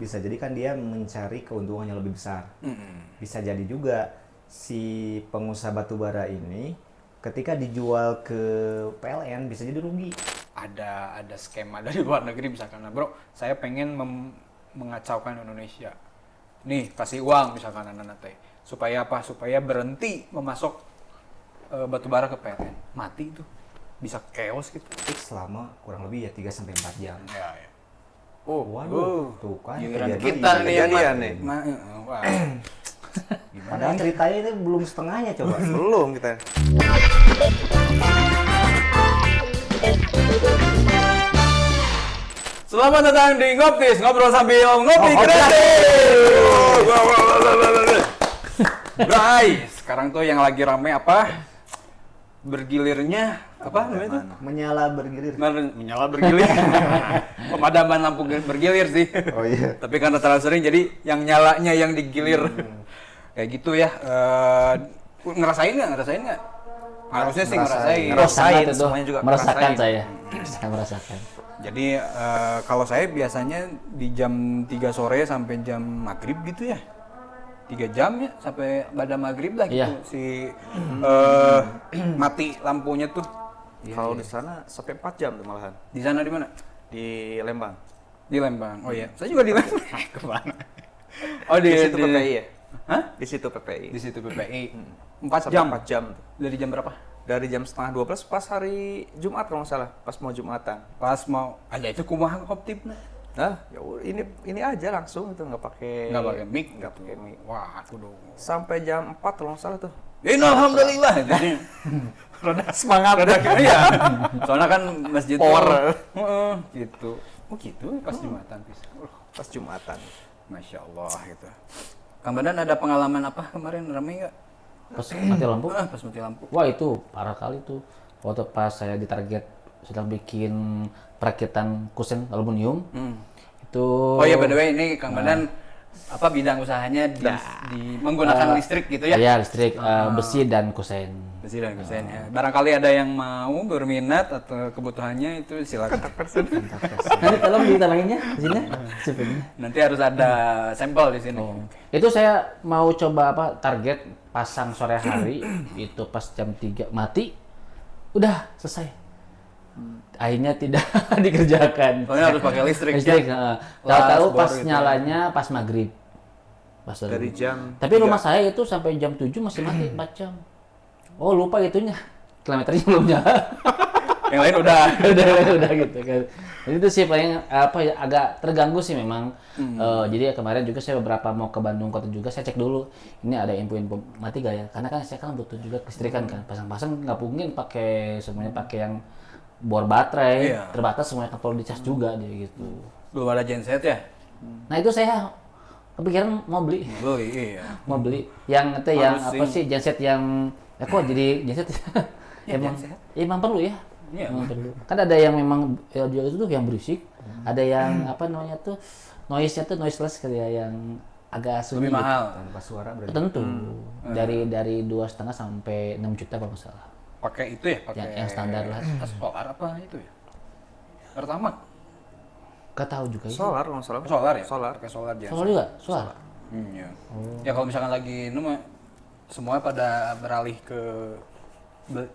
bisa jadi kan dia mencari keuntungan yang lebih besar. Bisa jadi juga si pengusaha batubara ini ketika dijual ke PLN bisa jadi rugi. Ada skema dari luar negeri misalkan, nah bro, saya pengen mengacaukan Indonesia. Nih, kasih uang misalkan anak-anak teh. Supaya apa? Supaya berhenti memasok batubara ke PLN. Mati itu. Bisa chaos gitu. Selama kurang lebih ya 3-4 jam. Ya. Waduh, tuh kan Giliran kita nih yang nih. Wah. Padahal ceritanya ini belum setengahnya coba. Belum kita. Selamat datang di Ngoptis, ngobrol sambil ngopi kreatif. Guys, sekarang tuh yang lagi rame apa? Bergilirnya apa namanya itu? Menyala bergilir. Menyala bergilir. Pemadaman lampu bergilir sih. Oh iya. Tapi karena terlalu sering jadi yang nyalanya yang digilir. Kayak gitu ya. Ngerasain nggak? Harusnya sih ngerasain. Semuanya juga merasakan saya. Saya merasakan. Jadi kalau saya biasanya di jam 3 sore sampai jam maghrib gitu ya. 3 jam ya sampai pada maghrib lah gitu. Iya. Si mati lampunya tuh. Kalau di sana sampai 4 jam tuh malahan. Di sana di mana? Di Lembang. Di Lembang. Oh iya. Saya juga di Lembang. Kemana? Oh Di situ PPI ya? Hah? Di situ PPI. Di situ PPI. 4 Sampai jam. 4 jam tuh. Dari jam berapa? Dari jam setengah 12 pas hari Jumat kalau nggak salah, pas mau Jumatan. Pas mau ada itu kumaha koptipna. Nah, ya ini aja langsung itu nggak pakai mic, nggak pakai mic. Wah, aku dong. Sampai jam 4 kalau nggak salah tuh. Alhamdulillah. Jadi Rada semangat. Iya. Soalnya kan masjid Power. Gitu. Oh gitu pas Jumatan bisa. Pas Jumatan. Masya Allah gitu. Kang Badan ada pengalaman apa kemarin ramai nggak? Pas mati lampu? Pas mati lampu. Wah itu parah kali tuh. Waktu pas saya ditarget sedang bikin perakitan kusen aluminium. Itu. Oh iya, by the way ini Kang Badan apa bidang usahanya di menggunakan listrik gitu ya? Iya listrik, besi dan kusen. Besi dan kusen ya. Barangkali ada yang mau berminat atau kebutuhannya itu silakan. Nanti tolong ditananginnya di sini. Sebenarnya. Nanti harus ada sampel di sini. Itu saya mau coba target pasang sore hari itu pas jam 3 mati udah selesai. Akhirnya tidak dikerjakan. Soalnya harus pakai listrik. Tahu-tahu pas nyalanya pas maghrib. Pas Dari jam. Tapi rumah saya itu sampai jam 7 masih mati 4 jam. Oh lupa itunya. Kilometernya belum nyala. Yang lain udah. udah gitu kan. Jadi itu sih paling agak terganggu sih memang. Jadi kemarin juga saya beberapa mau ke Bandung kota juga saya cek dulu. Ini ada info-info mati gak ya? Karena kan saya kan butuh juga kelistrikan kan. Pasang-pasang nggak mungkin pakai semuanya pakai yang bor baterai. Iya. Terbatas semuanya kan perlu dicas juga dia gitu. Belum ada genset ya? Nah itu saya kepikiran mau beli. Iya. Mau beli yang itu yang Harus apa sih genset yang kok jadi genset Ya, emang genset. emang perlu ya. Iya. Emang perlu. Kan ada yang memang audio itu tuh yang berisik, ada yang apa namanya tuh noise-nya tuh noiseless kayak yang agak sunyi. Lebih mahal. Tanpa suara berarti. Tentu dari 2,5 sampai 6 juta kalau nggak salah. Pakai itu ya? Pakai Yang standar lah. solar apa itu ya? Pertama. Gak tahu juga ya. Solar kalau nggak salah. Solar ya? Solar. Pakai solar genset. Solar juga, solar. Iya. Ya kalau misalkan lagi semua pada beralih ke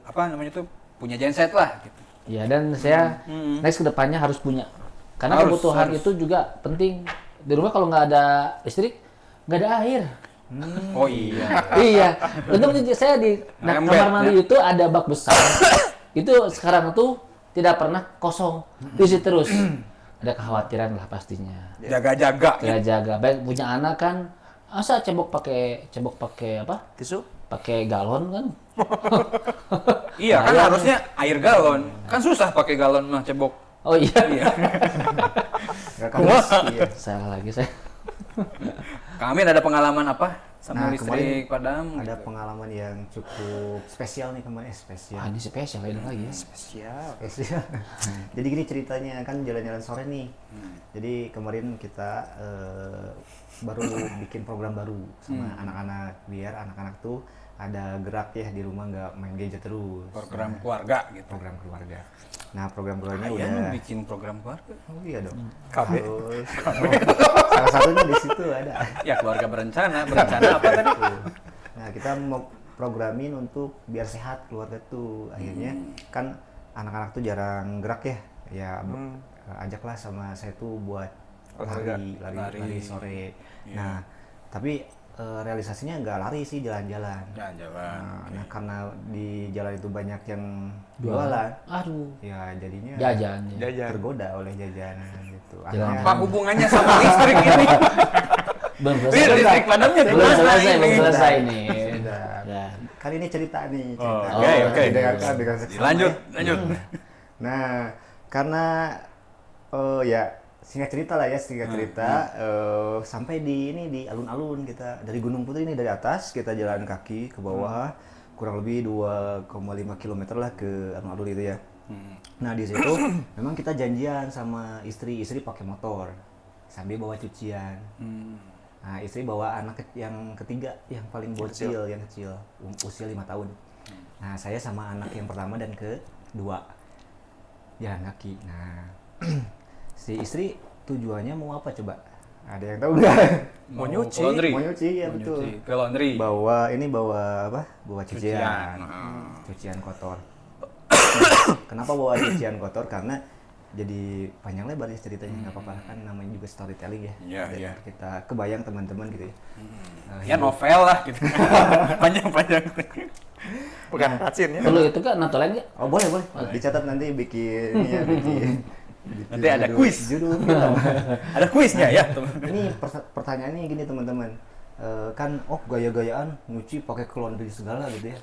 apa namanya tuh punya genset lah gitu. Ya dan saya next kedepannya harus punya. Karena kebutuhan itu juga penting. Di rumah kalau nggak ada listrik, nggak ada air. Oh iya. Iya. Untung saya di kamar mandi itu ada bak besar. Itu sekarang tuh tidak pernah kosong. Isi terus. Ada kekhawatiran lah pastinya. Jaga-jaga. Jaga. Baik punya anak kan, asa cebok pakai apa? Tisu? Pakai galon kan? Iya kan harusnya air galon. Kan susah pakai galon mah cebok. Oh iya. Iya. Salah lagi saya. Kang Amin ada pengalaman apa sama Nah, listrik padam? Ada pengalaman yang cukup spesial nih kemarin. Spesial. Ini spesial ini lagi ya. Spesial. Jadi gini ceritanya kan jalan-jalan sore nih. Jadi kemarin kita baru bikin program baru sama anak-anak biar anak-anak tuh ada gerak ya di rumah nggak main gadget terus. Program keluarga gitu. Program keluarga. Nah program keluarganya Ayah udah. bikin program keluarga. Oh iya dong. KB. Salah satunya di situ ada. Ya keluarga berencana apa tadi? Nah, kita mau programin untuk biar sehat keluarga tuh. Akhirnya kan anak-anak tuh jarang gerak ya. Ya ajaklah sama saya tuh buat lari sore. Nah, tapi realisasinya nggak lari sih, jalan-jalan. Jalan-jalan. Nah, karena di jalan itu banyak yang jualan. Aduh. Ya jadinya Jajan. Ya. tergoda oleh jajanan gitu. Jalan Apa hubungannya sama listrik ini? Belum Ini selesai. listrik padamnya Belum gimana selesai, ini? belum selesai nih. Sudah. Ya. Kan ini cerita nih, Oh, cerita. oke. Didengarkan dengan seksama Lanjut, ya. lanjut. Nah, karena ya singkat cerita sampai di alun-alun kita dari Gunung Putri ini, dari atas kita jalan kaki ke bawah kurang lebih 2,5 km lah ke alun-alun itu ya. Nah, di situ memang kita janjian sama istri pakai motor sambil bawa cucian. Nah, istri bawa anak yang ketiga, yang paling bocil, yang kecil, usia 5 tahun. Nah, saya sama anak yang pertama dan kedua jalan kaki. Nah, si istri tujuannya mau apa coba? Ada yang tahu nggak? Mau nyuci. Laundry. Mau nyuci, ya Mau betul. nyuci. Ke laundry. Bawa apa? Bawa cucian. Cucian. Cucian kotor. Kenapa bawa cucian kotor? Karena jadi panjang lebar ya ceritanya, nggak apa-apa kan, namanya juga storytelling ya. Iya, Dan iya. kita kebayang teman-teman gitu ya. Ya novel lah gitu. Panjang-panjang. Bukan racin ya. Perlu itu kan nonton lagi? Oh boleh. Dicatat nanti bikin ini ya, bikin Nanti ada kuis. Judul film. Ada kuisnya ya, teman. Ini pertanyaannya gini teman-teman. Kan gaya-gayaan nyuci pakai laundry segala gitu ya.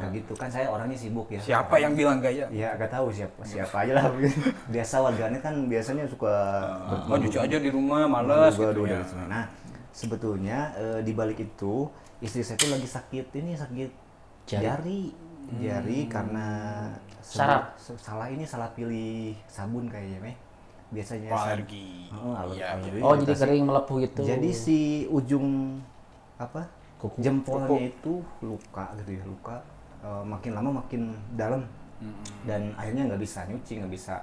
Kayak gitu kan, saya orangnya sibuk ya. Siapa yang bilang gaya? Ya nggak tahu siapa aja lah. Biasa warganet kan biasanya suka Oh, nyuci aja di rumah, males Gua gitu dulu ya. dari sana. Nah, sebetulnya di balik itu istri saya tuh lagi sakit jari karena salah pilih sabun kayaknya meh. Biasanya Alergi. alergi. Oh, jadi kering melepuh gitu. Jadi si ujung Kuku. jempolnya itu luka gitu ya, makin lama makin dalam. Dan akhirnya nggak bisa nyuci, nggak bisa.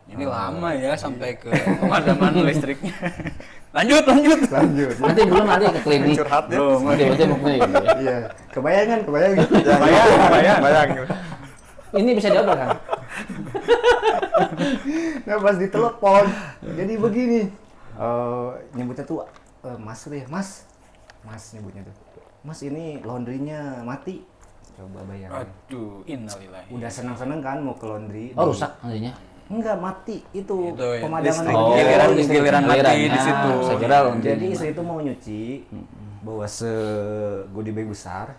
Ini lama ya sampai ke pemadaman listriknya. Lanjut. Nanti belum nanti ke klinik. Curhat ya. Belum. Nanti mau klinik gitu ya. Iya, kebayang. Bayang. Ini bisa diobrak kan? Nah, pas ditelepon, jadi begini. Nyebutnya tuh Mas tuh ya, Mas nyebutnya tuh. Mas, ini laundrynya mati. Coba bayangin. Aduh, innalillahi. Udah senang-senang kan mau ke laundry. Oh, rusak nantinya. Enggak, mati. Itu Itu ya, pemadaman listrik. laundry. Giliran mati di situ. Saya kira laundry. Jadi istri itu mau nyuci, bawa goodie bag besar.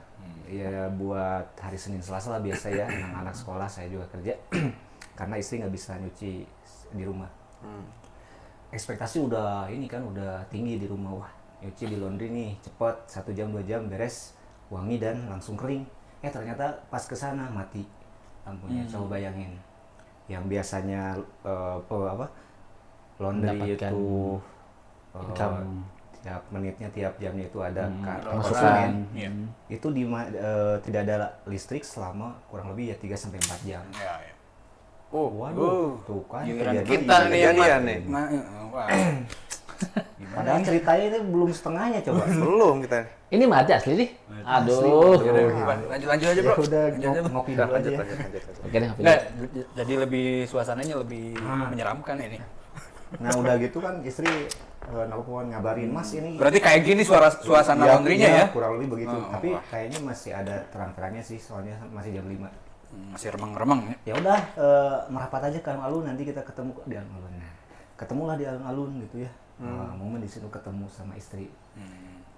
Ya buat hari Senin Selasa lah biasa ya, anak-anak sekolah, saya juga kerja. Karena istri nggak bisa nyuci di rumah. Ekspektasi udah tinggi di rumah. Wah, nyuci di laundry nih cepet, 1 jam 2 jam beres, wangi dan langsung kering. Ternyata pas kesana mati lampunya. Coba bayangin, yang biasanya laundry Mendapatkan itu income. tiap menitnya, tiap jamnya itu ada masukan. Iya. itu tidak ada listrik selama kurang lebih ya 3 sampai 4 jam. Ya. Waduh, tuh kan Giliran kejadian kita nih yang kejadian nih. Wah. Padahal ceritanya ini belum setengahnya coba. Belum kita. Ini mati asli nih. Aduh. Lanjut aja, Ya Bro. udah Lanjut aja, Bro. ngopi dulu aja. ya. Oke deh, Nggak, jadi lebih suasananya lebih menyeramkan ini. Nah udah gitu kan istri nelpon ngabarin, Mas ini. Berarti kayak gini suasana Iya, laundry-nya iya, ya? kurang lebih begitu. Oh, Tapi wah. kayaknya masih ada terang-terangnya sih, soalnya masih jam 5. Masih remang-remang ya. Ya udah merapat aja ke alun-alun, nanti kita ketemu di alun-alun. Nah, ketemulah di alun-alun gitu ya. Momen di situ ketemu sama istri.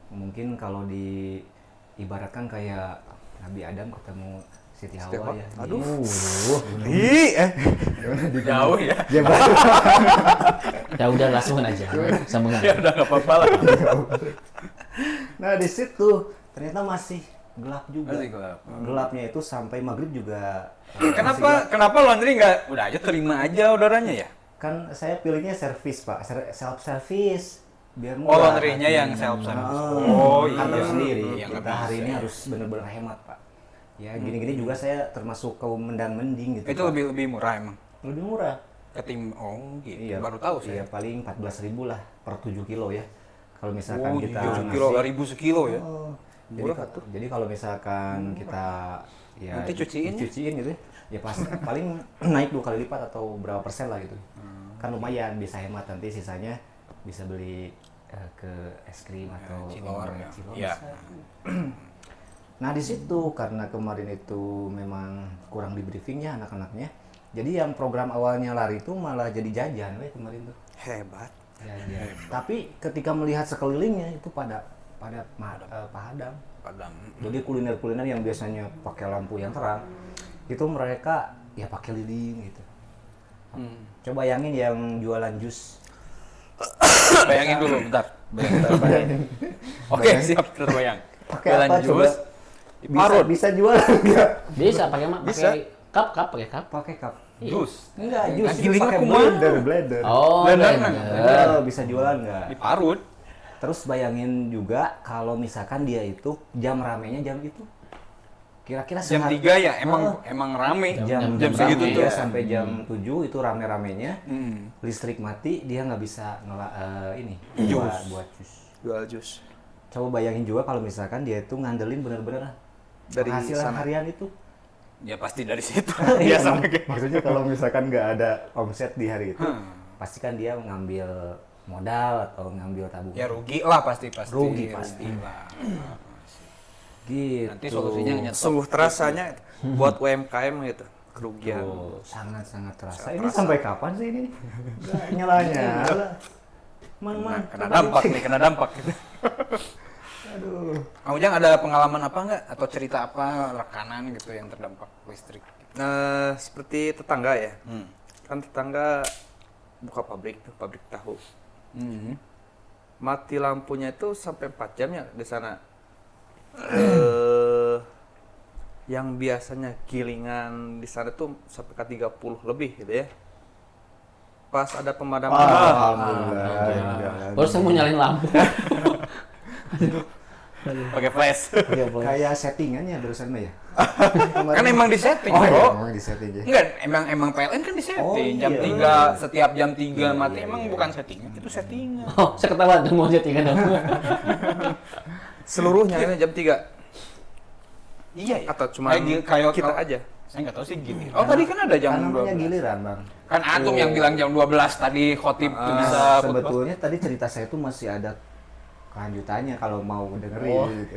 Mungkin kalau diibaratkan kayak Nabi Adam ketemu Siti Hawa ya. Aduh. Jauh ya. Ya udah langsung aja. Sambungan. Ya udah nggak apa-apa lah. Nah di situ ternyata masih gelap juga. Masih gelap. Gelapnya itu sampai maghrib juga. masih gelap. Kenapa laundry nggak udah aja terima aja orderannya ya? Kan saya pilihnya servis Pak, self service. Biar Oh, murah. laundry-nya yang self service. Oh iya. kantor sendiri. Iya, nggak Kita hari bisa, ini ya. harus benar-benar hemat Pak. Ya gini-gini juga saya termasuk kaum mendang mending gitu. Itu Pak. lebih murah emang. Lebih murah. gitu. Baru tahu Iya, saya. paling 14.000 lah per 7 kilo ya. Kalau misalkan kita 7 kilo, ngasih- 1.000 sekilo ya. Oh, Murah jadi kalau misalkan kita ya Nanti cuciin ya? dicuciin gitu ya pas paling naik 2 kali lipat atau berapa persen lah gitu. Kan lumayan bisa hemat, nanti sisanya bisa beli ke es krim atau Cilor ya. Cilor Iya. bisa. Nah di situ karena kemarin itu memang kurang di briefingnya anak-anaknya, jadi yang program awalnya lari itu malah jadi jajan kemarin tuh. Hebat. Jajan. Tapi ketika melihat sekelilingnya itu pada padam. Padam. Jadi kuliner-kuliner yang biasanya pakai lampu yang terang, itu mereka ya pakai lilin gitu. Coba bayangin yang jualan jus. Bayangin dulu bentar. Oke, siap terbayang. Pakai Jualan apa jus, coba? diparut. Bisa jualan enggak? Bisa pakai pakai cup pakai cup. Pakai cup. Jus. Enggak, jus Nah, giling pakai aku mah. blender. Oh, Blender, blender. Oh, bisa jualan nggak? Diparut. Terus bayangin juga kalau misalkan dia itu jam ramenya jam itu. Kira-kira Jam sehari- 3 ya, emang rame. jam segitu rame tuh. ya, sampai jam 7 itu rame-ramenya. Hmm. Listrik mati, dia nggak bisa ini buat jus. Jual jus. Coba bayangin juga kalau misalkan dia itu ngandelin bener-bener Dari penghasilan sana. harian itu. Ya pasti dari situ. Iya, Biasa kayak. maksudnya kalau misalkan nggak ada omset di hari itu, pasti kan dia ngambil modal atau ngambil tabungan. Ya rugi lah pasti. Rugi pasti. lah. Gitu. Nanti solusinya nyetop. Sungguh terasanya buat UMKM gitu. Kerugian. Tuh, sangat-sangat terasa. Ini sampai kapan sih ini? Nggak nyala-nyala. Man. Kena dampak gitu. Aduh. Kang Ujang ada pengalaman apa enggak atau cerita apa rekanan gitu yang terdampak listrik? Nah, seperti tetangga ya. Hmm. Kan tetangga buka pabrik tuh, pabrik tahu. Mati lampunya itu sampai 4 jam ya di sana. Yang biasanya gilingan di sana tuh sampai ke 30 lebih gitu ya. Pas ada pemadaman. Alhamdulillah. Terus saya mau nyalain lampu. Pakai flash. Kayak settingannya barusan mah ya. Kan emang di setting, Oh, Bro. iya, emang di setting ya. Enggak, emang PLN kan di setting. Oh, Jam iya. 3, setiap jam 3 mati iya, emang iya. bukan settingan, itu settingan. Oh, saya ketahuan tuh mau settingan dong. Seluruhnya ini jam 3. Iya ya. Atau cuma kayak kita aja. Saya nggak tahu sih gini. Oh, tadi kan ada jam Kan namanya 12. giliran, Bang. Kan Atum yang bilang jam 12 tadi khotib tuh bisa Sebetulnya tadi cerita saya tuh masih ada kelanjutannya kalau mau dengerin gitu.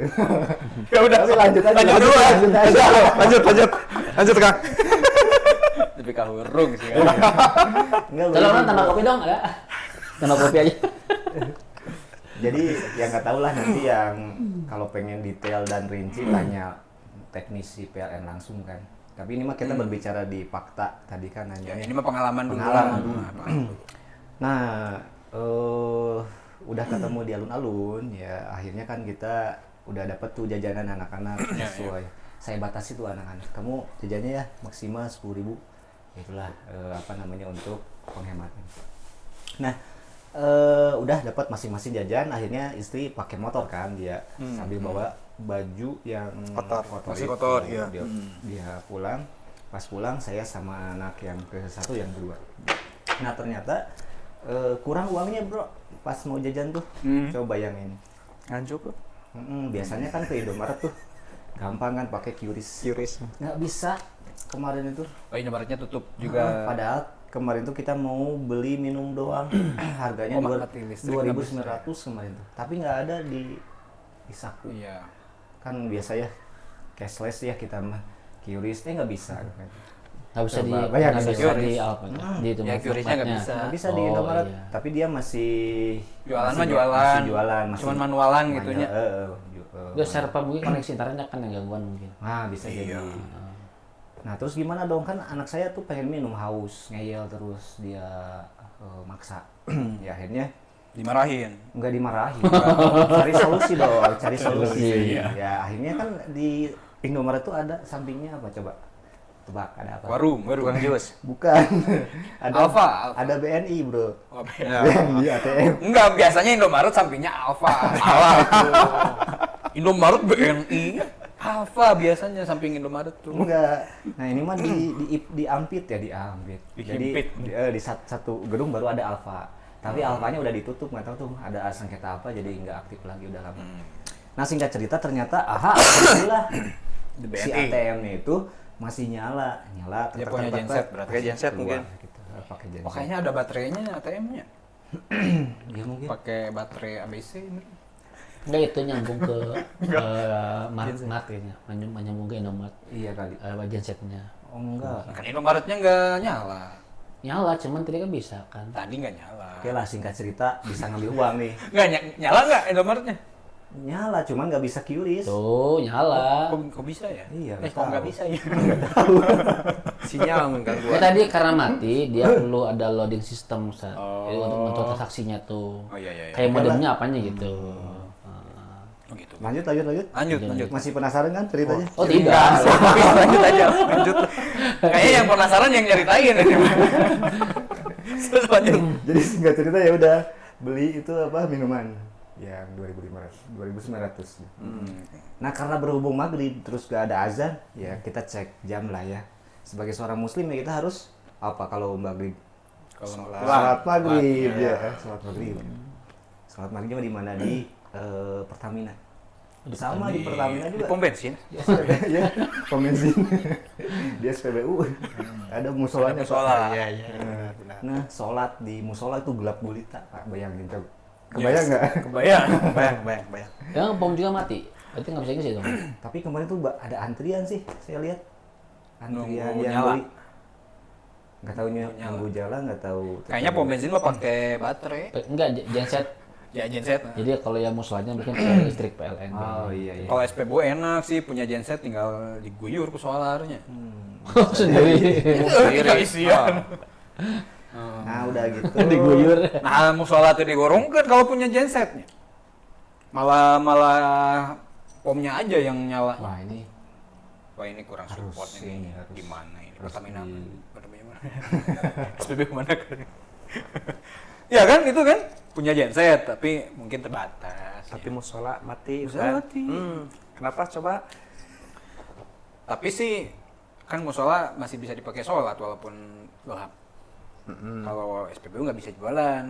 Ya udah, Tapi lanjut aja. Lanjut aja. Lanjut Kang. Tapi kahurung sih. Enggak, Tolong tambah kopi dong, ada. Tambah kopi aja. Jadi yang nggak tahu lah nanti yang kalau pengen detail dan rinci tanya teknisi PLN langsung kan. Tapi ini mah kita berbicara di fakta tadi kan Ya, nanya. ini mah pengalaman dulu. Pengalaman dulu. Nah, Nah, udah ketemu di alun-alun ya akhirnya kan kita udah dapet tuh jajanan anak-anak Ya, sesuai. Saya batasi tuh anak-anak. Kamu jajannya ya maksimal 10.000. Itulah apa namanya untuk penghematan. Nah, udah dapat masing-masing jajan, akhirnya istri pakai motor kan dia sambil bawa baju yang Kotor. Masih itu. kotor, iya. Dia pulang, pas pulang saya sama anak yang ke satu yang kedua. Nah ternyata kurang uangnya bro, pas mau jajan tuh, coba bayangin. Nggak cukup. Biasanya kan ke Indomaret tuh gampang kan pakai QRIS. Nggak bisa kemarin itu. Oh, Indomaretnya tutup juga. Padahal kemarin tuh kita mau beli minum doang, harganya Oh, mati listrik 2.900 kemarin tuh. Tapi nggak ada di saku. Iya. Kan biasa ya cashless ya kita mah. QRIS nggak bisa. Nggak bisa di Coba bayangin nggak bisa QRIS. di apa di itu Ya, QRIS-nya nggak bisa. Nggak bisa di Oh, Indomaret. iya. Tapi dia masih Jualan masih mah jualan. Masih jualan. Cuman manualan manual, gitunya. Gue serpa mungkin koneksi internetnya kan yang gangguan mungkin. Nah bisa Iya. jadi. Nah terus gimana dong, kan anak saya tuh pengen minum, haus, ngeyel terus dia maksa. Ya akhirnya Dimarahin. nggak dimarahin, cari solusi dong, cari solusi. Iya. Ya akhirnya kan di Indomaret tuh ada sampingnya apa coba? Tebak ada apa? Warung. Tukang jus. Bukan. Ada Alfa. Ada BNI bro. Oh, BNI ATM. Enggak, biasanya Indomaret sampingnya Alfa. Salah tuh. Indomaret BNI. Alfa biasanya samping Indomaret tuh. Enggak. Nah ini mah di Ampit ya, di Ampit. Jadi Dihimpit. di satu gedung baru ada Alfa. Tapi Alfanya udah ditutup, nggak tahu tuh ada sengketa apa, jadi nggak aktif lagi udah lama. Nah singkat cerita ternyata alhamdulillah The si BNI. ATM-nya itu masih nyala. Dia punya genset berarti. Pakai genset mungkin. Gitu, pakai genset. Oh, kayaknya ada baterainya ATM-nya. Ya mungkin. Pakai baterai ABC ini. Enggak, itu nyambung ke Mart kayaknya, nyambung ke Indomaret Iya kali. gensetnya. Oh enggak. Kan Indomaretnya nggak nyala. Nyala, cuman tadi kan bisa kan. Tadi nggak nyala. Oke lah singkat cerita bisa ngambil uang nih. Nggak nyala nggak Indomaretnya? Nyala cuman nggak bisa QRIS. Tuh, nyala. Kok bisa ya? Iya, kok nggak nggak tahu. bisa ya? Sinyal mengganggu. Tadi karena mati, dia perlu ada loading system, Ustaz. Oh. Jadi untuk transaksinya tuh. Oh iya. Kayak modemnya apanya gitu. Oh gitu. Lanjut. Lanjut. Masih penasaran kan ceritanya? Oh, tidak. Lanjut aja, lanjut. Kayaknya yang penasaran yang nyeritain ini. Terus lanjut. Jadi singkat cerita ya udah beli itu apa minuman yang 2.900. Nah karena berhubung maghrib terus gak ada azan, ya kita cek jam lah ya. Sebagai seorang muslim ya kita harus apa kalau maghrib? Kalau Salat maghrib ya, salat maghrib. Salat maghribnya di mana di Pertamina. Sama di Pertamina di juga. pom bensin. Di SPB, ya, pom bensin. Di SPBU ada musolanya. Musola. Pak. Iya. Nah, sholat di musola itu gelap gulita, Pak. Bayangin tuh. Kebayang nggak? Kebayang. Bayang. Yang pom juga mati. Berarti nggak bisa ngisi dong. Tapi kemarin tuh ada antrian sih, saya lihat. Antrian Nunggu yang nyala. beli. Nggak tahu nunggu jalan, nggak tahu. Kayaknya pom bensin mah pakai baterai. Enggak, genset. Ya genset. Jadi kalau yang musolanya mungkin pakai listrik PLN. Oh iya. Kalau SPBU enak sih punya genset tinggal diguyur ke solarnya. Sendiri. Sendiri isian. Nah, udah gitu. Diguyur. Nah, musola tuh digorongkan kalau punya gensetnya. Malah pomnya aja yang nyala. Wah, ini Wah ini kurang Harus support ini, ini. harus- Gimana ini? harus Pertamina di- Pertamina mana? SPBU mana kan? Ya kan itu kan punya genset tapi mungkin terbatas. Tapi ya. musola mati. Musola Ustaz. mati. Kenapa coba? Tapi sih kan musola masih bisa dipakai sholat walaupun gelap. Kalau SPBU nggak bisa jualan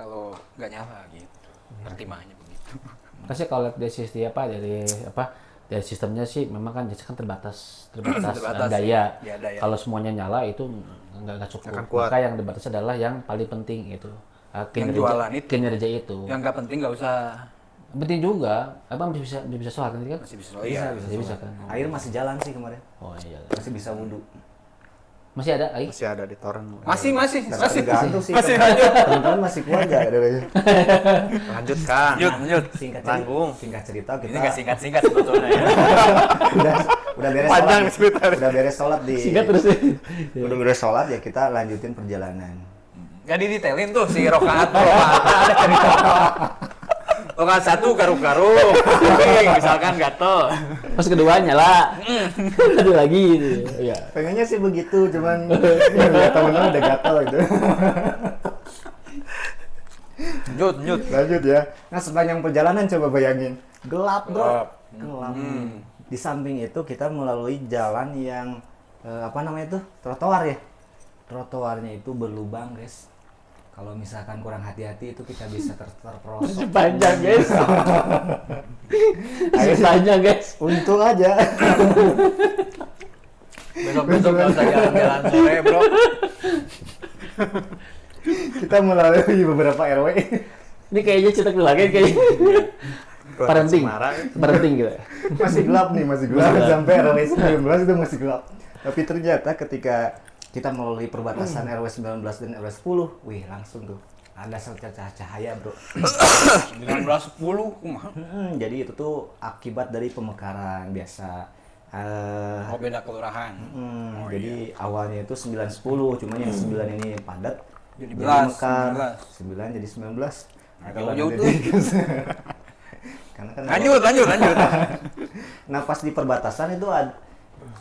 kalau nggak nyala gitu. Pertimbangannya begitu. Pasti kalau lihat dari sisi dari sistemnya sih memang kan jasa kan terbatas Terbatas, daya. ya, daya. Kalau semuanya nyala itu nggak cukup. Akan kuat. Maka yang dibatasi adalah yang paling penting itu jualan itu. kinerja itu. Yang nggak penting nggak usah. Penting juga, abang bisa sholat nanti kan? Masih bisa sholat. Iya. Bisa kan? air masih jalan sih kemarin. Oh iya. Masih bisa wudhu. Masih ada air? Masih ada di toren. Masih. Tergantung sih. Masih Teman-teman masih kuat nggak? Lanjutkan. Lanjut. Singkat cerita kita Ini nggak singkat sebetulnya ya. udah beres Panjang sholat. ceritanya. Udah beres sholat di. Singkat terus ya. Udah beres sholat ya kita lanjutin perjalanan. Nggak didetailin tuh si rokaat ada cerita. Rokaat satu garuk-garuk, misalkan gatel. Pas kedua nyala. Ada lagi gitu. Ya. Pengennya sih begitu, cuman ya, temen-temen udah gatel gitu. Lanjut. Lanjut ya. Nah sepanjang perjalanan coba bayangin gelap bro. Gelap. Gelap. Di samping itu kita melalui jalan yang apa namanya itu trotoar ya. Trotoarnya itu berlubang guys. Kalau misalkan kurang hati-hati itu kita bisa terperosok. Masih panjang guys. Masih panjang guys. Untung aja. Besok nggak usah jalan-jalan sore bro. Kita melalui beberapa RW. Ini kayaknya cerita lagi kayaknya. Parenting gitu. Masih gelap nih, masih gelap sampai RW 19 itu masih gelap. Tapi ternyata ketika kita melalui perbatasan RW 19 dan RW 10, wih langsung tuh ada secercah cahaya bro. 19.10 kumaha. Jadi itu tuh akibat dari pemekaran biasa. Oh beda kelurahan. Jadi awalnya itu 9-10, cuman yang 9 ini padat. Jadi mekar. 19. 9 jadi 19. Jauh-jauh tuh. Karena kan Lanjut. nah pas di perbatasan itu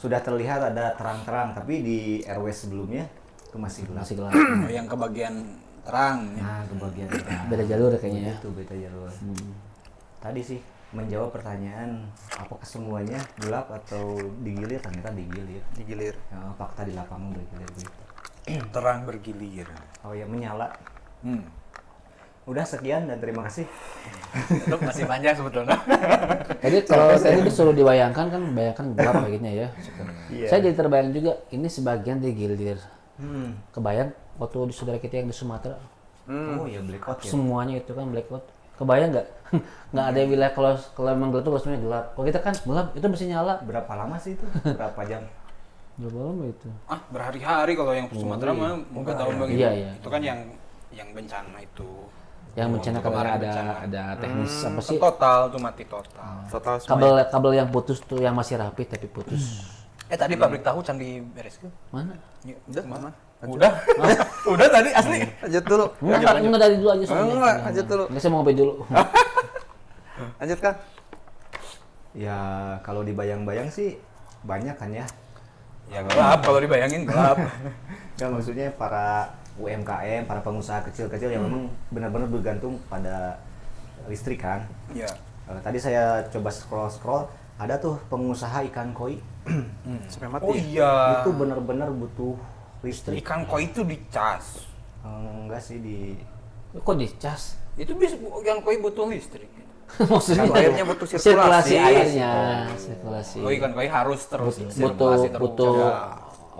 sudah terlihat ada terang-terang, tapi di RW sebelumnya itu masih gelap. Masih gelap. Oh, yang ke bagian terang. Nah, ke bagian terang. Beda jalur kayaknya ya. Itu beda jalur. Tadi sih menjawab pertanyaan apakah semuanya gelap atau digilir, ternyata digilir. Digilir. Ya, fakta di lapangan bergilir gitu. Terang bergilir. Oh ya, menyala. Hmm. Udah sekian dan terima kasih. Itu masih panjang sebetulnya. Jadi kalau tadi disuruh dibayangkan kan, bayangkan gelap begini ya. Iya. Saya jadi terbayang juga ini sebagian digilir. Hmm. Kebayang waktu di saudara kita yang di Sumatera, Oh ya, blackout ya. semuanya itu kan blackout. Kebayang nggak? Nggak ada yang bilang kalau memang gelap itu semuanya gelap. Kalau kita kan gelap itu mesti nyala. Berapa lama sih itu? Berapa jam? Berapa lama itu? Ah, berhari-hari kalau yang Sumatera mah nggak tahu bang. Iya, iya. Itu kan yang bencana itu. Yang bencana kemarin bencana. ada teknis apa sih? Total tuh mati total. Total semua. Kabel yang putus tuh yang masih rapi tapi putus. Tadi pabrik tahu can diberes kan? Mana? Udah, mana? Udah. Udah tadi asli. Lanjut dulu. Enggak dari dulu aja soalnya. Enggak, lanjut dulu. Enggak, saya mau ngopi dulu. Lanjut Kang. Ya kalau dibayang-bayang sih banyak kan ya. Ya gelap kalau dibayangin gelap. Kan maksudnya para UMKM, para pengusaha kecil-kecil yang memang benar-benar bergantung pada listrik kan. Iya. Tadi saya coba scroll-scroll, ada tuh pengusaha ikan koi. Sampai mati. Oh iya. Itu benar-benar butuh listrik. Ikan koi itu dicas. Enggak sih di Kok dicas? Itu bisa ikan koi butuh listrik. Maksudnya Kan airnya butuh sirkulasi sirkulasi. airnya, sirkulasi. Oh ikan koi harus terus butuh sirkulasi terus. butuh Ya.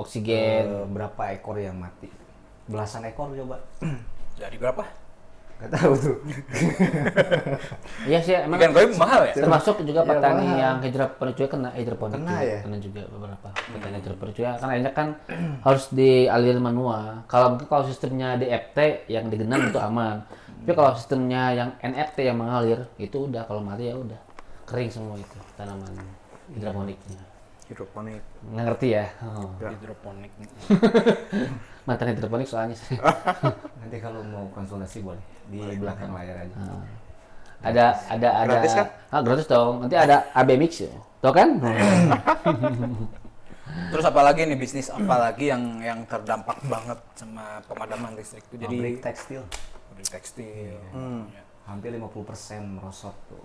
oksigen. berapa ekor yang mati? Belasan ekor coba. Dari berapa? Gak tahu tuh. Iya sih emang Ikan koi mahal ya? termasuk juga Iya, petani mahal. yang hidroponik juga kena hidroponik Kena juga. ya? Kena juga beberapa petani hidroponik juga kan akhirnya kan harus dialirin manual. Kalau mungkin kalau sistemnya DFT yang digenang itu aman. Tapi kalau sistemnya yang NFT yang mengalir itu udah kalau mati ya udah kering semua itu tanaman hidroponiknya. Hidroponik. Nggak ngerti ya? Oh. Hidroponik. Mantan hidroponik soalnya. Nanti kalau mau konsultasi boleh di belakang layar aja. ada Gratis kan? Ah, gratis dong. Nanti ada AB Mix ya. Tau kan? Terus apalagi nih bisnis apalagi yang terdampak banget sama pemadaman listrik itu jadi Pabrik tekstil pabrik tekstil. Ya. hampir 50% merosot tuh.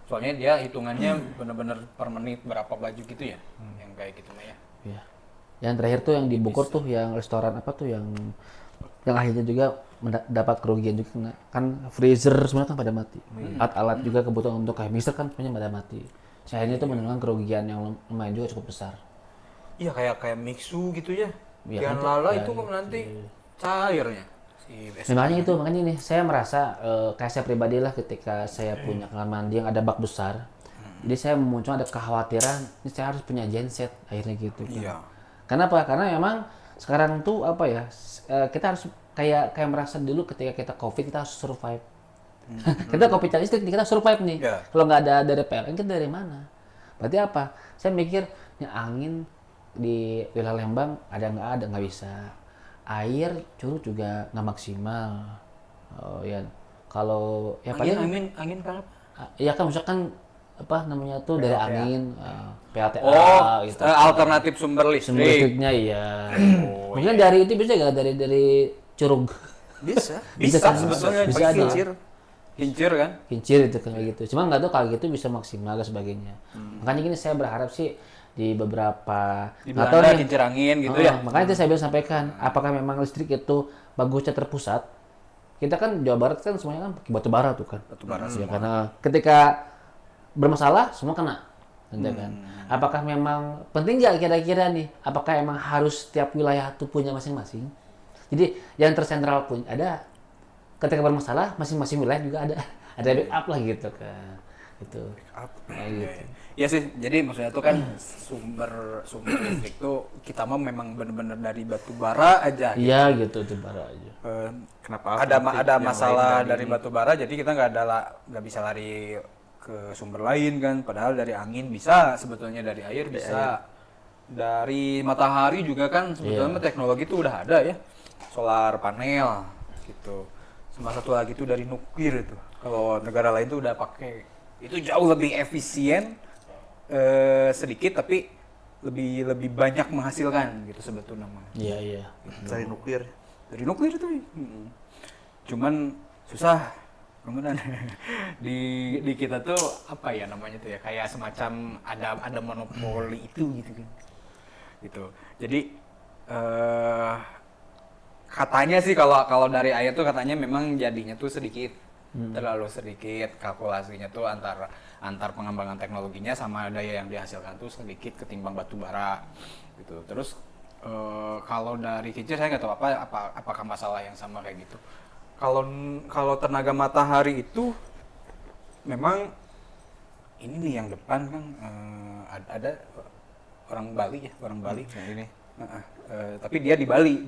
Soalnya dia hitungannya bener-bener per menit berapa baju gitu ya, yang kayak gitu mah ya. Iya. Yang terakhir tuh yang di Bogor tuh yang restoran apa tuh yang akhirnya juga mendapat kerugian juga kena. Kan freezer semuanya kan pada mati. Alat-alat juga kebutuhan untuk kayak mixer kan semuanya pada mati. Akhirnya itu menanggung kerugian yang lumayan juga cukup besar. Iya kayak mixu gitu ya. Iya, Yang kan, lala ya, itu gitu. nanti cairnya. Si Memangnya itu makanya nih saya merasa kayak saya pribadi lah ketika saya punya kamar mandi yang ada bak besar. Jadi saya muncul ada kekhawatiran ini saya harus punya genset akhirnya gitu kan. Iya. Kenapa? Karena memang sekarang tuh apa ya kita harus kayak merasa dulu ketika kita COVID kita harus survive. Kita COVID cari listrik kita survive nih. Iya. Kalau nggak ada dari PLN kita dari mana? Berarti apa? Saya mikir ini angin di wilayah Lembang ada nggak bisa. Air curut juga nggak maksimal. Oh ya kalau ya paling angin kenapa? ya kan misalkan apa namanya tuh dari angin PLTA Oh, gitu. alternatif sumber Sumber listrik. listriknya iya. Mungkin dari itu bisa nggak dari curug Bisa. Bisa kan? sebetulnya Bisa pakai ada. Kincir. Kincir kan? kincir itu kayak gitu. Cuma nggak tahu kalau gitu bisa maksimal dan sebagainya. Makanya gini saya berharap sih di beberapa Di nggak tahu Belanda nih. kincir angin gitu ya. Makanya itu saya bisa sampaikan apakah memang listrik itu bagusnya terpusat. Kita kan Jawa Barat kan semuanya kan pakai batu bara tuh kan. Batu bara Ya, karena ketika bermasalah semua kena. Gitu kan. Apakah memang penting nggak kira-kira nih? Apakah emang harus setiap wilayah itu punya masing-masing? Jadi yang tersentral pun ada. Ketika bermasalah masing-masing wilayah juga ada backup lah gitu kan. Itu. Kayak gitu. Iya sih, jadi maksudnya itu kan sumber listrik tuh kita mah memang benar-benar dari batu bara aja. Iya gitu itu bara aja. Kenapa? Ada masalah dari batu bara, jadi kita nggak bisa lari ke sumber lain kan. Padahal dari angin bisa, sebetulnya dari air bisa, dari matahari juga kan sebetulnya teknologi itu udah ada ya, solar panel gitu. Sama satu lagi itu dari nuklir itu. Kalau negara lain tuh udah pakai, itu jauh lebih efisien. Sedikit tapi lebih banyak menghasilkan gitu sebetulnya mah. Iya. Dari nuklir. Dari nuklir itu. Cuman susah Bangunan. Di kita tuh apa ya namanya tuh ya, kayak semacam ada monopoli itu gitu kan. Gitu. Jadi katanya sih kalau dari ayat tuh katanya memang jadinya tuh sedikit, terlalu sedikit, kalkulasinya tuh antar pengembangan teknologinya sama daya yang dihasilkan tuh sedikit ketimbang batu bara gitu. Terus kalau dari kecil saya nggak tahu apakah masalah yang sama kayak gitu. Kalau tenaga matahari itu memang ini nih yang depan kan ada orang Bali Yang ini. tapi dia di Bali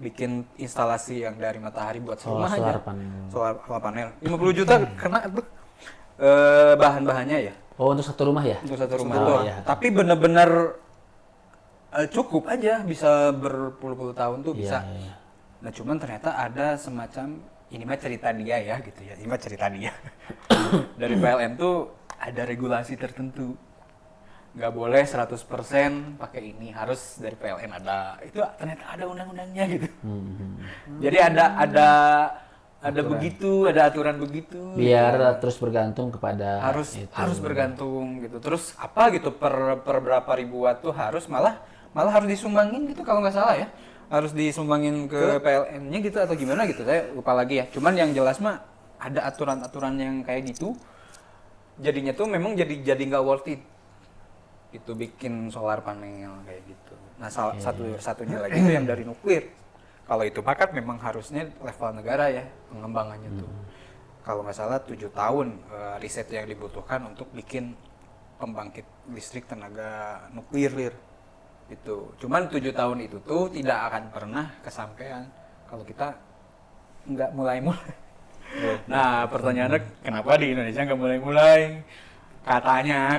bikin instalasi yang dari matahari buat rumah solar aja. panel. Solar panel 50 juta kena tuh bahan-bahannya ya Oh, untuk satu rumah ya? untuk satu rumah Oh, tuh. iya. Tapi bener-bener cukup aja bisa berpuluh-puluh tahun tuh bisa. Iya, iya. Nah cuman ternyata ada semacam ini mah cerita dia ya gitu ya. Ini mah cerita dia. Dari PLN tuh ada regulasi tertentu. Nggak boleh 100% pakai ini, harus dari PLN ada. Itu ternyata ada undang-undangnya gitu. Jadi ada begitu, ada aturan begitu. Biar terus bergantung kepada itu. harus bergantung gitu. Terus apa gitu per berapa ribu watt tuh malah harus disumbangin gitu kalau nggak salah ya. Harus disumbangin ke PLN-nya gitu atau gimana gitu. Saya lupa lagi ya. Cuman yang jelas mah ada aturan-aturan yang kayak gitu. Jadinya tuh memang jadi nggak worth it. Itu bikin solar panel kayak gitu. Nah, satunya lagi itu yang dari nuklir. Kalau itu pakat memang harusnya level negara ya pengembangannya tuh. Kalau nggak salah 7 tahun riset yang dibutuhkan untuk bikin pembangkit listrik tenaga nuklir. Itu. Cuman 7 tahun itu tuh tidak akan pernah kesampaian kalau kita nggak mulai-mulai. Nah, pertanyaannya kenapa di Indonesia nggak mulai-mulai? Katanya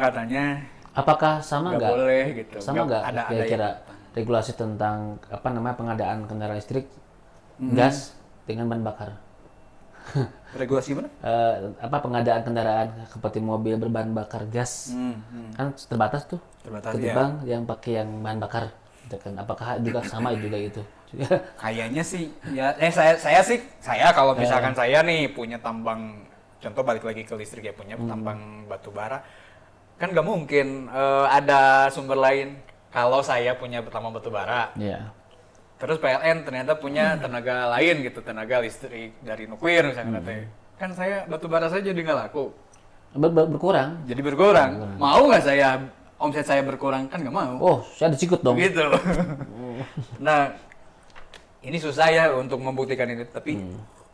Apakah sama nggak? boleh gitu. Sama nggak ada kira-kira regulasi tentang apa namanya pengadaan kendaraan listrik gas dengan bahan bakar? Regulasi mana? Pengadaan kendaraan seperti mobil berbahan bakar gas kan terbatas tuh. Terbatas, ketimbang yang pakai yang bahan bakar. Gitu kan. Apakah juga sama juga itu? Kayaknya sih ya saya kalau misalkan saya nih punya tambang, contoh balik lagi ke listrik ya, punya tambang batu bara, kan nggak mungkin ada sumber lain kalau saya punya tambang batu bara. Iya. Terus PLN ternyata punya tenaga lain gitu, tenaga listrik dari nuklir misalnya kan saya batu bara saya jadi nggak laku, Berkurang. jadi berkurang. Mau nggak saya omset saya berkurang? Kan nggak mau. Oh, saya disikut dong. Gitu. Nah, ini susah ya untuk membuktikan itu, tapi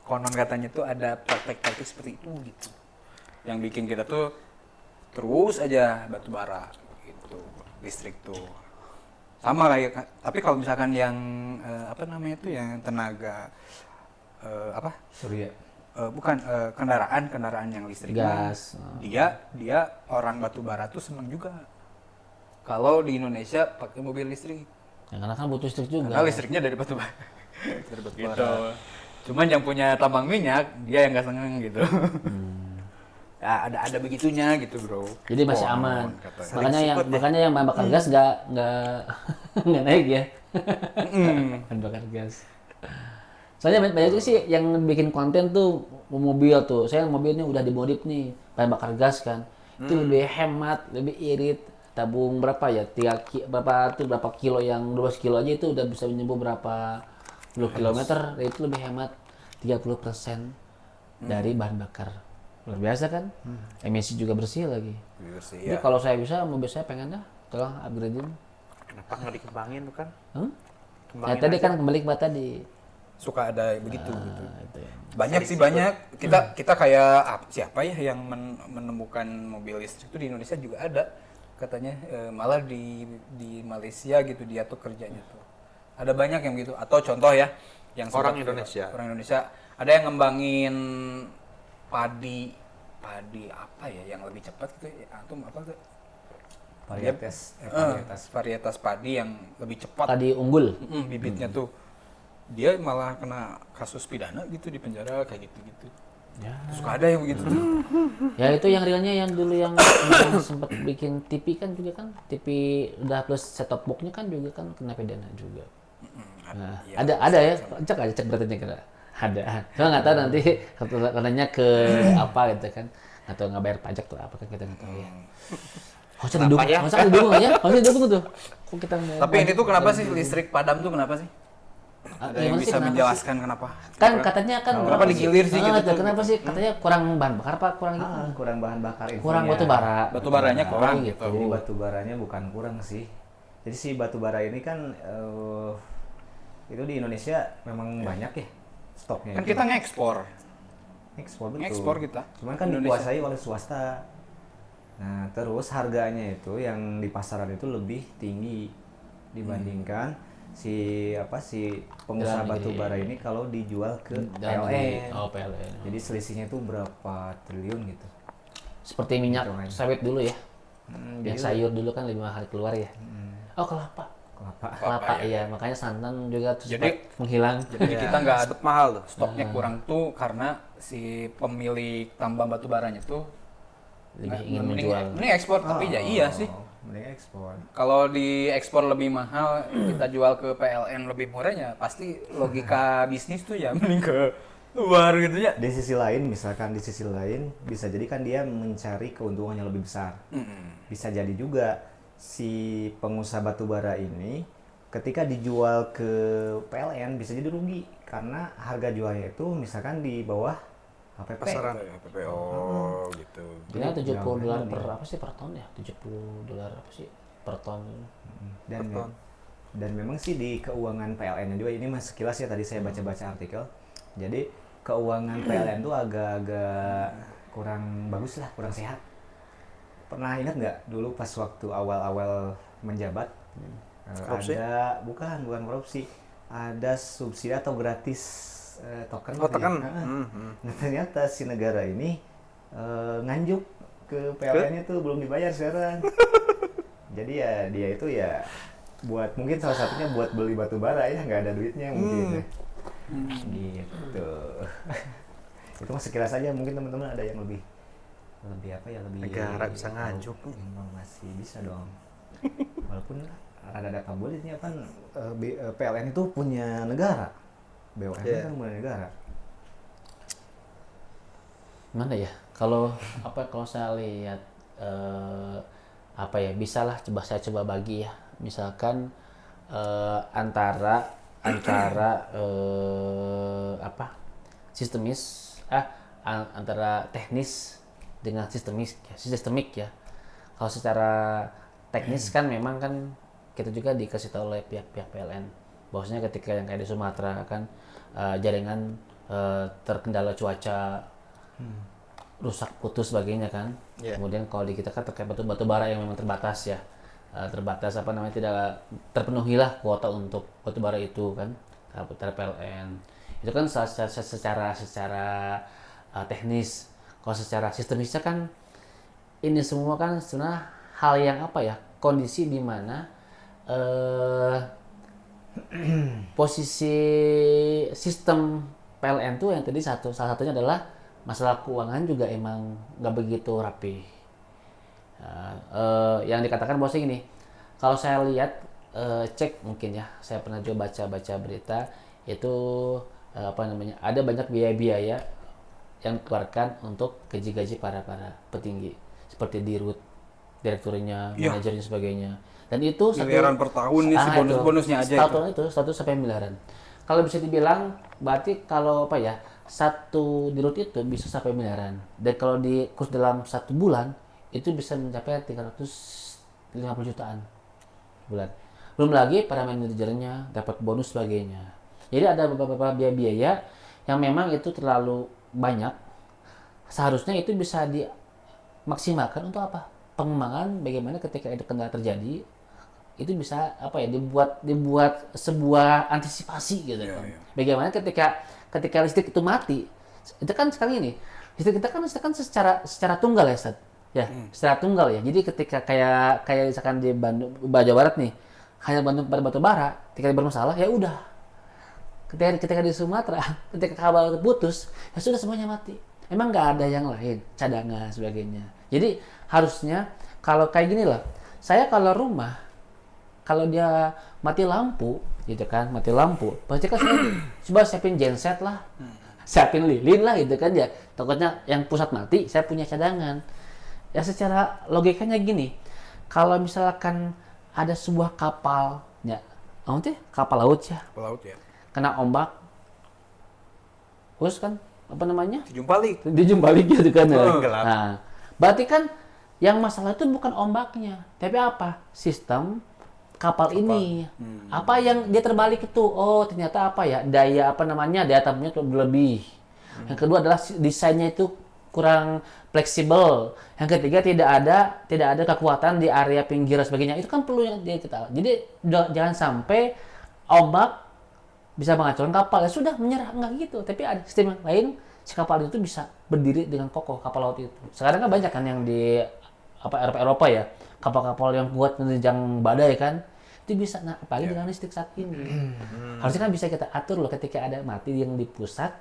konon katanya tuh ada praktek-praktek seperti itu gitu. Yang bikin kita tuh terus aja batu bara gitu, listrik tuh. Sama kayak, tapi kalau misalkan yang yang tenaga Surya. bukan kendaraan yang listrik, Gas. dia orang batu bara tuh seneng juga kalau di Indonesia pakai mobil listrik. Ya, karena kan butuh listrik juga. Karena listriknya dari batu bara. Gitu. Cuman yang punya tambang minyak dia yang nggak seneng gitu. Ya, ada begitunya gitu, Bro. Jadi masih aman. Katanya. Makanya yang bahan bakar gas nggak nggak naik ya. Bahan bakar gas. Soalnya banyak juga sih yang bikin konten tuh mobil tuh. Saya mobilnya udah dimodif nih, bahan bakar gas kan. Itu lebih hemat, lebih irit. Tabung berapa ya? Berapa kilo, yang 12 kilo aja itu udah bisa menyembuh berapa puluh kilometer. Itu lebih hemat 30% dari bahan bakar. Luar biasa kan? Emisi juga bersih lagi. Bersih Jadi ya. kalau saya bisa, mobil saya pengen dah tolong upgrade-in. Kenapa nggak dikembangin tuh kan? Nah, Kembangin tadi aja. kan kembali ke tadi. Suka ada begitu gitu. Itu ya. Banyak. Kita kayak siapa ya yang menemukan mobil listrik itu di Indonesia juga ada. Katanya malah di Malaysia gitu dia tuh kerjanya tuh. Ada banyak yang gitu. Atau contoh ya yang Orang sempat- Indonesia. Orang Indonesia ada yang ngembangin padi apa ya yang lebih cepat gitu ya, antum apa tuh varietas padi yang lebih cepat. Tadi unggul. Bibitnya tuh dia malah kena kasus pidana gitu, di penjara kayak gitu Ya. suka ada yang begitu tuh. Ya itu yang realnya yang dulu yang sempat bikin TV kan juga kan. TV udah plus set-top box-nya kan juga kan kena pidana juga. Nah, Ya, ada ya. Cek berarti nih kira. Ada. Cuma nggak tahu nanti katanya ke apa gitu kan. Atau nggak bayar pajak tuh apa kan kita nggak tahu ya. Harusnya didukung, harusnya didukung ya. Harusnya didukung tuh. Kok kita mau Tapi ini tuh kenapa sih listrik padam tuh kenapa sih? Ada yang gimana sih, bisa kenapa menjelaskan kenapa? Kan katanya kan Kenapa digilir sih gitu tuh? kenapa sih katanya kurang bahan bakar apa kurang gitu? Kurang bahan bakar Kurang infonya. batu bara. Batu baranya kurang Oh, gitu. Jadi batu baranya bukan kurang sih. Jadi si batu bara ini kan itu di Indonesia memang banyak ya stoknya. Kan itu. kita ngekspor. Ekspor betul. Ngekspor kita. Cuman kan Indonesia. dikuasai oleh swasta. Nah, terus harganya itu yang di pasaran itu lebih tinggi dibandingkan si pengusaha Dalam batu negeri. bara ini kalau dijual ke Dalam negeri. PLN. Oh, PLN. Jadi selisihnya itu berapa triliun gitu. Seperti minyak Hitungannya. sawit dulu ya. Jadi Yang sayur dulu kan 5 hari keluar ya. Oh, kelapa. kelapa. Kelapa iya, makanya santan juga tuh Jadi- sempat menghilang. Jadi kita nggak ada Sempat mahal tuh. stoknya kurang tuh karena si pemilik tambang batu baranya tuh Lebih ingin mending- menjual. mending ekspor tapi ya iya sih. Mending ekspor. Kalau di ekspor lebih mahal, kita jual ke PLN lebih murahnya, pasti logika bisnis tuh ya mending ke luar gitu ya. Di sisi lain, misalkan di sisi lain bisa jadi kan dia mencari keuntungan yang lebih besar. Bisa jadi juga si pengusaha batu bara ini ketika dijual ke PLN bisa jadi rugi karena harga jualnya itu misalkan di bawah HPP. Pasaran. PPO gitu. Dia Jadi $70 jauh per lebih. apa sih per ton ya? $70 apa sih per ton? Dan Per ton. dan memang sih di keuangan PLN juga ini mas sekilas ya tadi saya baca-baca artikel. Jadi keuangan PLN tuh agak-agak kurang bagus lah, kurang sehat. Pernah ingat nggak dulu pas waktu awal-awal menjabat Korupsi? bukan korupsi, ada subsidi atau gratis token. Oh, katanya. tekan. Nah ternyata si negara ini nganjuk ke PLN-nya tuh belum dibayar sekarang. Jadi ya dia itu ya buat mungkin salah satunya buat beli batu bara ya nggak ada duitnya mungkin. Gitu. Itu mah sekilas aja mungkin teman-teman ada yang lebih apa ya lebih Negara bisa nganjuk. masih bisa dong. Walaupun ada kabulitnya kan PLN itu punya negara. BUMN Iya. kan punya negara. Mana ya? Kalau kalau saya lihat apa ya? Bisalah saya coba bagi ya. Misalkan antara apa? Sistemis antara teknis dengan sistemik ya. Kalau secara teknis kan memang kan kita juga dikasih tahu oleh pihak PLN bahwasanya ketika yang kayak di Sumatera kan jaringan terkendala cuaca, rusak putus sebagainya kan. Yeah. Kemudian kalau di kita kan terkait batu bara yang memang terbatas ya, terbatas apa namanya tidak terpenuhi lah kuota untuk batu bara itu kan dari PLN. Itu kan secara teknis. Kalau secara sistemisnya kan ini semua kan sebenarnya hal yang apa ya, kondisi di mana posisi sistem PLN tuh yang tadi salah satunya adalah masalah keuangan juga emang nggak begitu rapi. Yang dikatakan bosnya gini, kalau saya lihat cek mungkin ya, saya pernah juga baca berita itu apa namanya, ada banyak biaya-biaya yang dikeluarkan untuk gaji-gaji para petinggi seperti dirut, direkturnya, Iya. manajernya sebagainya. Dan itu Miliaran per tahun nih si itu. bonus-bonusnya aja Satu tahun itu 1 sampai miliaran. Kalau bisa dibilang berarti kalau apa ya, satu dirut itu bisa sampai miliaran. Dan kalau di kurs dalam 1 bulan itu bisa mencapai 350 jutaan bulan. Belum lagi para manajernya dapat bonus sebagainya. Jadi ada beberapa biaya-biaya yang memang itu terlalu banyak. Seharusnya itu bisa dimaksimalkan untuk apa? Pengembangan bagaimana ketika ada kendala terjadi itu bisa apa ya, dibuat sebuah antisipasi gitu kan. Bagaimana ketika listrik itu mati, itu kan sekarang ini listrik kita kan secara tunggal ya Ustaz. Ya, secara tunggal ya. Jadi ketika kayak misalkan di Bandung, Jawa Barat nih, hanya Bandung pada batu bara, ketika bermasalah ya udah. Ketika di Sumatera, ketika kabel putus, ya sudah semuanya mati. Emang nggak ada yang lain, cadangan sebagainya. Jadi harusnya kalau kayak gini lah, saya kalau rumah kalau dia mati lampu gitu kan, mati lampu pasti kan saya coba siapin genset lah, siapin lilin lah gitu kan ya, takutnya yang pusat mati saya punya cadangan. Ya secara logikanya gini, kalau misalkan ada sebuah kapal ya, kapal laut ya, Pelaut ya. kena ombak terus kan apa namanya Dijumpalik. gitu kan ya. Gelap. Nah, berarti kan yang masalah itu bukan ombaknya, tapi apa? Sistem kapal ini. Apa yang dia terbalik itu? Oh, ternyata apa ya? Daya apa namanya? Daya tampungnya tuh berlebih. Yang kedua adalah desainnya itu kurang fleksibel. Yang ketiga tidak ada kekuatan di area pinggir dan sebagainya. Itu kan perlu yang dia kita. Jadi jangan sampai ombak bisa mengacaukan kapal. Ya sudah menyerah enggak gitu. Tapi ada sistem yang lain, si kapal itu bisa berdiri dengan kokoh, kapal laut itu. Sekarang kan banyak kan yang di Eropa ya, kapal-kapal yang kuat menerjang badai kan, itu bisa. Nah, apalagi dengan listrik saat ini. Harusnya kan bisa kita atur loh ketika ada mati yang di pusat,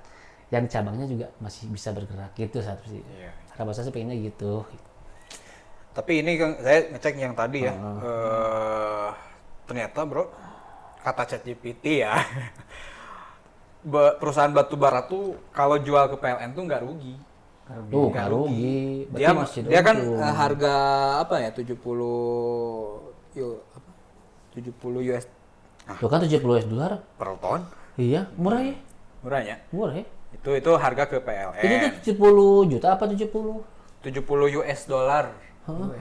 yang di cabangnya juga masih bisa bergerak gitu satu sih. Harapan saya sih pengennya gitu. Tapi ini kan saya ngecek yang tadi ya. Ternyata bro, kata ChatGPT ya, perusahaan batubara tuh kalau jual ke PLN tuh nggak rugi. Tuh, nggak rugi. Dia Berarti masih dia kan untung. harga apa ya 70 US Tuh kan 70 US $. per ton. Iya, murah ya. Murah ya? Murah ya. Itu harga ke Itu PLN. tuh 70 juta apa 70? 70 US dollar.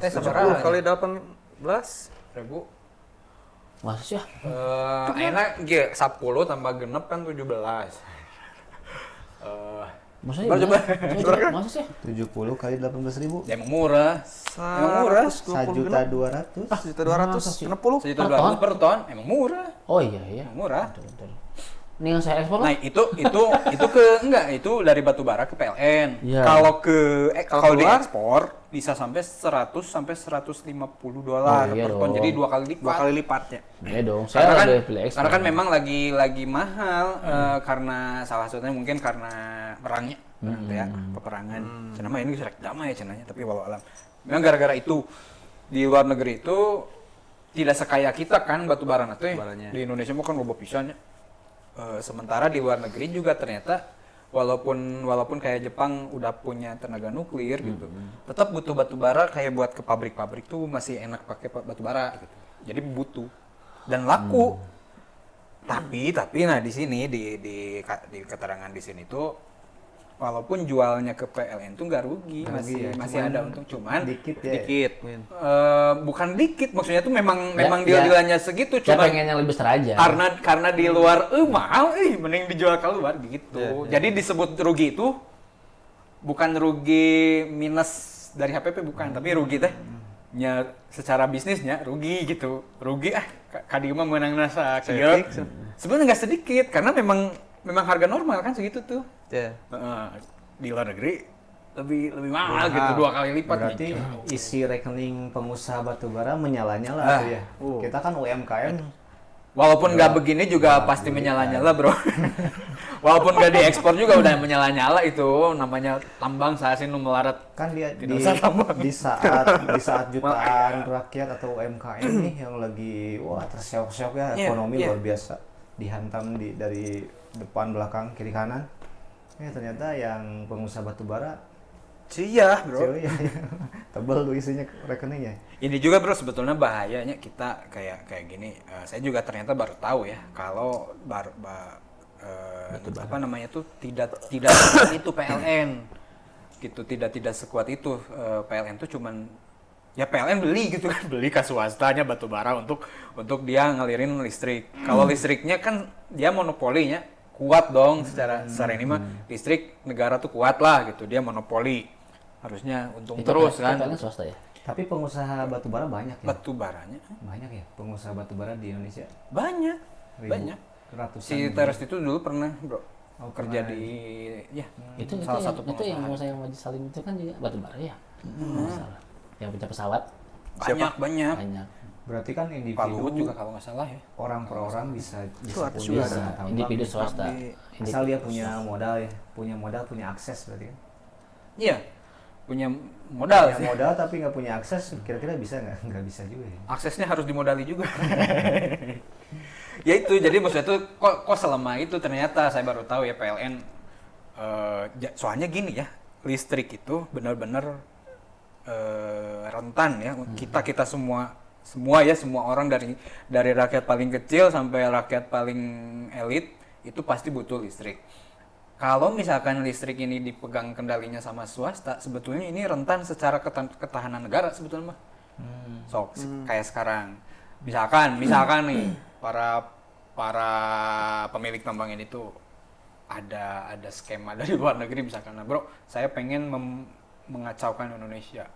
Teh 10 seberapa kali ya? 18 ribu. Masa sih ya? Enak ge 10 tambah genep kan 17. Masa Coba, coba. Masa sih? 70 kali 18.000. Ya emang murah. Emang murah. 1.200.000. 1.200 60 Sejuta 200 per ton, emang murah. Oh iya iya. Emang murah. Betul. Ini yang saya ekspor Nah, lah. itu ke enggak, itu dari batubara ke PLN. Iya. Kalau kalau keluar? diekspor bisa sampai 100 sampai 150 dolar Oh, iya per ton. dong. Jadi 2 kali lipat. 2 kali lipatnya. Iya dong. Karena Saya kan, udah pilih ekspor. karena kan memang lagi mahal karena salah satunya mungkin karena perangnya gitu ya, peperangan. Cenah mah ini gerak damai cenahnya, tapi walau alam. Memang gara-gara itu di luar negeri itu tidak sekaya kita kan batubara teh. Batubaranya. Di Indonesia mah kan loba pisan ya. Sementara di luar negeri juga ternyata walaupun kayak Jepang udah punya tenaga nuklir gitu, tetap butuh batubara kayak buat ke pabrik-pabrik tuh masih enak pakai batubara gitu. Jadi butuh dan laku. Tapi nah di sini di keterangan di sini tuh walaupun jualnya ke PLN tuh nggak rugi, masih ada untung, cuman dikit ya. Dikit. bukan dikit, maksudnya tuh memang Ya, deal-dealannya segitu, Saya cuma pengen yang lebih besar aja. karena di luar mahal, mending dijual keluar gitu. Jadi disebut rugi itu bukan rugi minus dari HPP bukan, tapi rugi teh nya secara bisnisnya rugi gitu. Rugi kadi mah menang nasa kieu. Sebenarnya nggak sedikit karena memang harga normal kan segitu tuh. Ya. Di luar negeri lebih mahal gitu, 2 kali lipat. Berarti gitu. isi rekening pengusaha batubara menyala-nyala tuh ya. Kita kan UMKM. Walaupun nggak begini juga pasti menyala-nyala bro. Walaupun nggak diekspor juga udah menyala-nyala itu, namanya tambang sahasin nu melarat. Kan dia di saat jutaan rakyat atau UMKM nih yang lagi terseok-seok ya, ekonomi luar biasa dihantam dari depan belakang kiri kanan. Ya ternyata yang pengusaha batubara Cia bro. iya. Tebel tuh isinya rekeningnya. Ini juga bro sebetulnya bahayanya kita kayak gini. Saya juga ternyata baru tahu ya kalau apa namanya tuh tidak sekuat itu PLN gitu, tidak sekuat itu. PLN tuh cuman ya PLN beli gitu kan, beli ke swastanya batubara untuk dia ngalirin listrik. Kalau listriknya kan dia monopolinya kuat dong, secara ini mah listrik negara tuh kuat lah gitu, dia monopoli, harusnya untung Itu terus kan. PLN swasta ya. Tapi pengusaha batubara banyak ya. Batubaranya Banyak ya pengusaha batubara di Indonesia. banyak. Ratusan. Si Teres itu dulu pernah bro kerja pernah. di ya Itu salah satu itu yang pengusaha. pengusaha yang mau salin itu kan juga batu bara ya. Masalah. Yang punya pesawat banyak. banyak. Berarti kan Pak Luhut individu juga kalau nggak salah ya. orang per orang bisa artis punya juga ada. tambang. Individu swasta. Asal dia punya modal ya, punya akses berarti kan. Iya. punya modal sih. Punya modal tapi nggak punya akses, kira-kira bisa nggak? Nggak bisa juga ya. Aksesnya harus dimodali juga. Ya itu, jadi maksudnya tuh kok selama itu ternyata saya baru tahu ya PLN. Soalnya gini ya, listrik itu benar-benar rentan ya. Kita semua orang dari rakyat paling kecil sampai rakyat paling elit itu pasti butuh listrik. Kalau misalkan listrik ini dipegang kendalinya sama swasta, sebetulnya ini rentan secara ketahanan negara sebetulnya mah. Kayak sekarang, misalkan nih para pemilik tambang ini tuh ada skema dari luar negeri misalkan, nah bro, saya pengen mengacaukan Indonesia.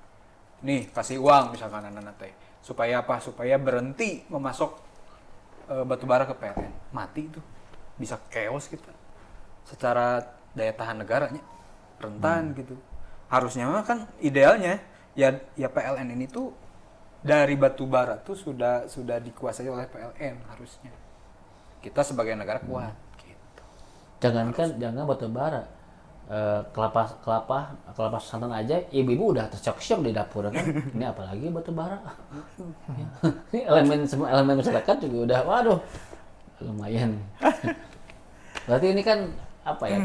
Nih kasih uang misalkan anak-anak teh, supaya apa? Supaya berhenti memasok batu bara ke PLN, mati itu, bisa chaos kita. Secara daya tahan negaranya rentan gitu. Harusnya mah kan idealnya ya PLN ini tuh dari batu bara tuh sudah dikuasai oleh PLN harusnya. Kita sebagai negara kuat gitu. Jangan batu bara, kelapa santan aja ibu-ibu udah tersyok-syok di dapur kan. Ini apalagi batu bara. Ini semua elemen masyarakat juga udah waduh lumayan. Berarti ini kan apa ya,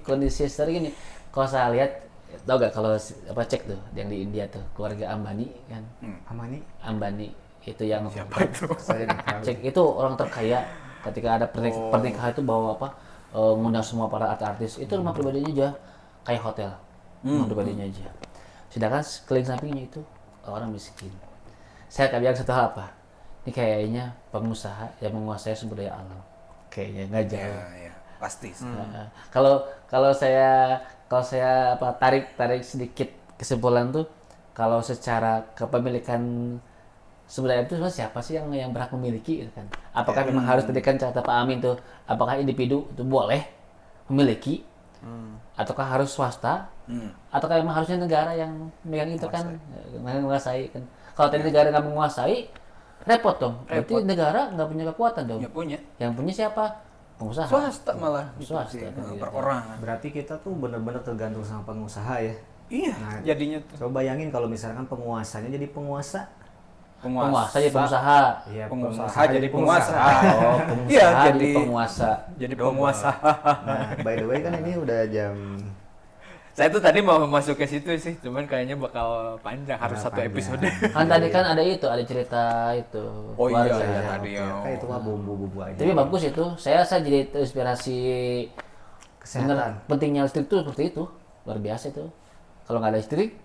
kondisi seperti ini. Kalau saya lihat, tau gak kalau cek tuh yang di India tuh keluarga Ambani kan. Ambani itu yang siapa itu? Saya nggak tahu. Cek itu orang terkaya. Ketika ada pernikahan itu bawa ngundang semua para artis, itu rumah pribadinya aja kayak hotel, rumah pribadinya aja. Sedangkan sekeliling sampingnya itu orang miskin. Saya akan bilang satu hal apa, ini kayaknya pengusaha yang menguasai sumber daya alam, kayaknya nggak jauh. Ya, pasti. Kalau saya tarik sedikit kesimpulan tuh, kalau secara kepemilikan sumber daya itu sebenarnya siapa sih yang berhak memiliki gitu kan? Apakah memang harus tadi kan kata Pak Amin tuh, apakah individu itu boleh memiliki ataukah harus swasta? Ataukah memang harusnya negara yang megang itu kan, menguasai kan? Kalau tadi negara nggak menguasai, repot dong. Berarti negara nggak punya kekuatan dong. Ya punya. Yang punya siapa? Pengusaha. Swasta malah. Swasta. Perorangan. Berarti kita tuh benar-benar tergantung sama pengusaha ya. Iya. Jadinya tuh. Coba bayangin kalau misalkan penguasanya jadi penguasa. Penguasa jadi pengusaha. Iya, pengusaha jadi penguasa. Oh, pengusaha Iya, jadi penguasa. Jadi penguasa. Nah, by the way kan ini udah jam. Saya tuh tadi mau masuk ke situ sih, cuman kayaknya bakal panjang, harus satu panjang. episode. Kan tadi kan ada cerita itu. Oh iya, keluarga. iya tadi ya. Kayak itu mah bumbu-bumbu aja. Tapi bagus itu. Saya jadi terinspirasi Kesehatan. dengar pentingnya listrik tuh seperti itu. Luar biasa itu. Kalau nggak ada listrik,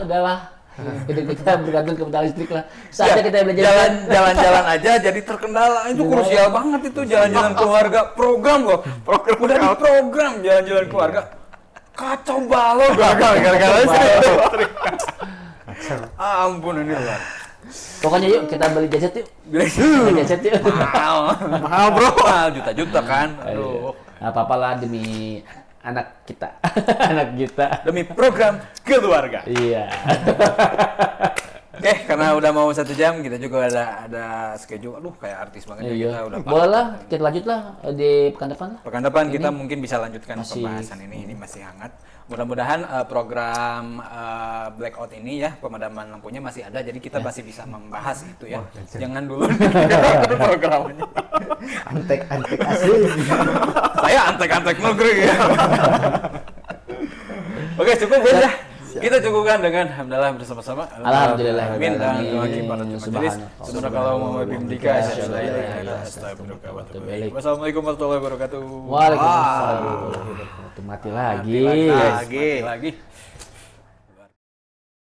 udahlah. Jadi kita bergantung kepada listrik lah. Saatnya kita belajar Jalan-jalan aja jadi terkendala. Itu krusial banget itu jalan-jalan keluarga. Program loh. Udah di program jalan-jalan keluarga. Kacau balau gara-gara listrik. Ampun ini lah. Pokoknya yuk kita beli gadget yuk. Beli gadget yuk. Mahal bro. Mahal juta-juta kan. Aduh. Nah, apa-apa lah demi anak kita. Anak kita. Demi program keluarga. Iya. Oke, karena udah mau 1 jam, kita juga ada schedule. Aduh, kayak artis banget ya kita udah. Boleh lah, kita lanjut lah di pekan depan lah. Pekan depan kita mungkin bisa lanjutkan masih- pembahasan ini masih hangat. Mudah-mudahan program blackout ini ya, pemadaman lampunya masih ada, jadi kita masih bisa membahas itu ya. Jangan dulu programnya. Antek asli. Saya antek-antek negeri ya. Oke, cukup ya. Kita cukupkan dengan alhamdulillah bersama-sama. Alhamdulillah. Amin dan doa kita majelis. Subhanallah. Subhanallah wa bihamdika asyhadu an la ilaha illa anta astaghfiruka wa atubu ilaik. Wassalamualaikum warahmatullahi wabarakatuh. Waalaikumsalam warahmatullahi wabarakatuh. Mati lagi. Mati lagi.